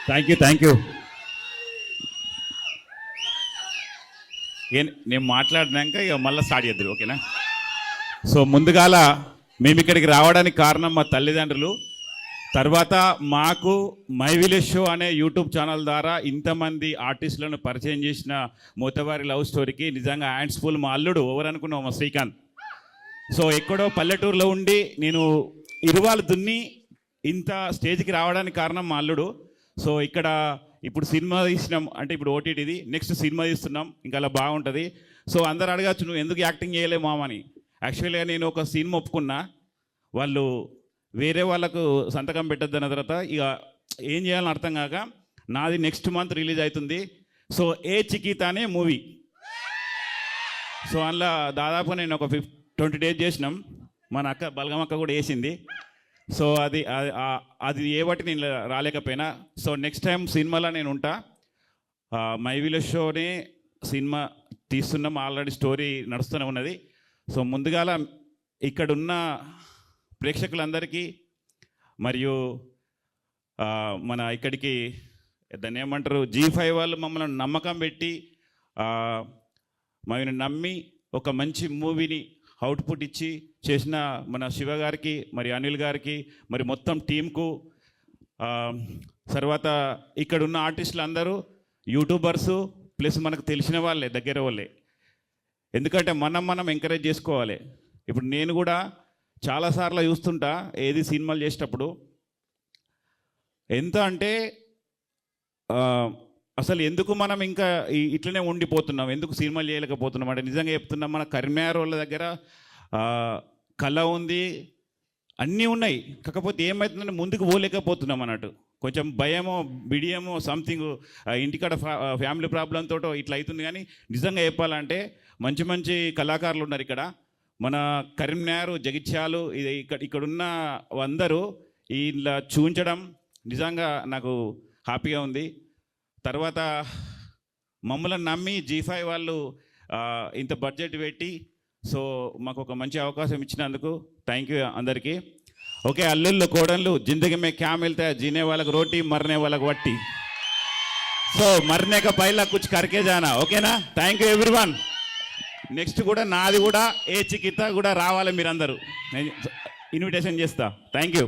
Thank you. నేను మాట్లాడినాక ఇక మళ్ళీ స్టార్ట్ చేద్దరు, ఓకేనా? సో ముందుగాల మేము ఇక్కడికి రావడానికి కారణం మా తల్లిదండ్రులు. తర్వాత మాకు మై విలేజ్ షో అనే యూట్యూబ్ ఛానల్ ద్వారా ఇంతమంది ఆర్టిస్టులను పరిచయం చేసిన మోతవారి లవ్ స్టోరీకి నిజంగా హ్యాండ్స్ ఫుల్. మా అల్లుడు ఎవరు అనుకున్నావు, మా శ్రీకాంత్. సో ఎక్కడో పల్లెటూరులో ఉండి నేను ఇరువాలు దున్ని ఇంత స్టేజ్కి రావడానికి కారణం మా అల్లుడు. సో ఇక్కడ ఇప్పుడు సినిమా తీసినాం అంటే ఇప్పుడు ఓటీటీది, నెక్స్ట్ సినిమా తీస్తున్నాం, ఇంకా అలా బాగుంటుంది. సో అందరు అడగచ్చు, నువ్వు ఎందుకు యాక్టింగ్ చేయలేవు మామని. యాక్చువల్గా నేను ఒక సినిమా ఒప్పుకున్నా, వాళ్ళు వేరే వాళ్ళకు సంతకం పెట్టద్దన్న తర్వాత ఇక ఏం చేయాలని అర్థం కాక నాది నెక్స్ట్ మంత్ రిలీజ్ అవుతుంది. సో ఏ చికితా అనే మూవీ. సో అందులో దాదాపు నేను ఒక 20 days చేసినాం. మన అక్క బలగమక్క కూడా వేసింది. సో అది ఏ బట్టి నేను రాలేకపోయినా. సో నెక్స్ట్ టైం సినిమాలో నేను ఉంటా. మై విలేజ్ షోనే సినిమా తీస్తున్నాం, ఆల్రెడీ స్టోరీ నడుస్తూనే ఉన్నది. సో ముందుగాల ఇక్కడున్న ప్రేక్షకులందరికీ మరియు మన ఇక్కడికి దాన్ని ఏమంటారు G5 వాళ్ళు మమ్మల్ని నమ్మకం పెట్టి మమ్మల్ని నమ్మి ఒక మంచి మూవీని అవుట్పుట్ ఇచ్చి చేసిన మన శివ గారికి, మరి అనిల్ గారికి, మరి మొత్తం టీంకు, తర్వాత ఇక్కడున్న ఆర్టిస్టులు అందరూ యూట్యూబర్సు ప్లస్ మనకు తెలిసిన వాళ్ళే, దగ్గర వాళ్ళే. ఎందుకంటే మనం ఎంకరేజ్ చేసుకోవాలి. ఇప్పుడు నేను కూడా చాలాసార్లు చూస్తుంటా ఏది సినిమాలు చేసేటప్పుడు, ఎంత అంటే అసలు ఎందుకు మనం ఇంకా ఇట్లనే ఉండిపోతున్నాం, ఎందుకు సినిమాలు చేయలేకపోతున్నాం అంటే నిజంగా చెప్తున్నాం, మన కరీంనగర్ వాళ్ళ దగ్గర కళ ఉంది, అన్నీ ఉన్నాయి. కాకపోతే ఏమవుతుందంటే ముందుకు పోలేకపోతున్నాం అన్నట్టు. కొంచెం భయమో బిడియమో సంథింగ్ ఇంటికాడ ఫ్యామిలీ ప్రాబ్లంతో ఇట్లా అవుతుంది. కానీ నిజంగా చెప్పాలంటే మంచి మంచి కళాకారులు ఉన్నారు ఇక్కడ. మన కరీంనగర్, జగిత్యాలు, ఇక్కడున్న అందరూ ఇలా చూపించడం నిజంగా నాకు హ్యాపీగా ఉంది. తర్వాత మమ్మల్ని నమ్మి G5 వాళ్ళు ఇంత బడ్జెట్ పెట్టి సో మాకు ఒక మంచి అవకాశం ఇచ్చినందుకు థ్యాంక్ యూ అందరికీ. ఓకే, అల్లుళ్ళు కోడళ్ళు జిందగీ మే క్యా మిల్తా హై, జీనే వాళ్ళకు రోటీ మరనే వాళ్ళకు వట్టి. సో మరనే కా పైలా కుచ్ కర్కే జానా, ఓకేనా? Thank you everyone. నెక్స్ట్ కూడా నాది కూడా ఏ చికిత్స కూడా రావాలి, మీరందరూ ఇన్విటేషన్ చేస్తా. Thank you.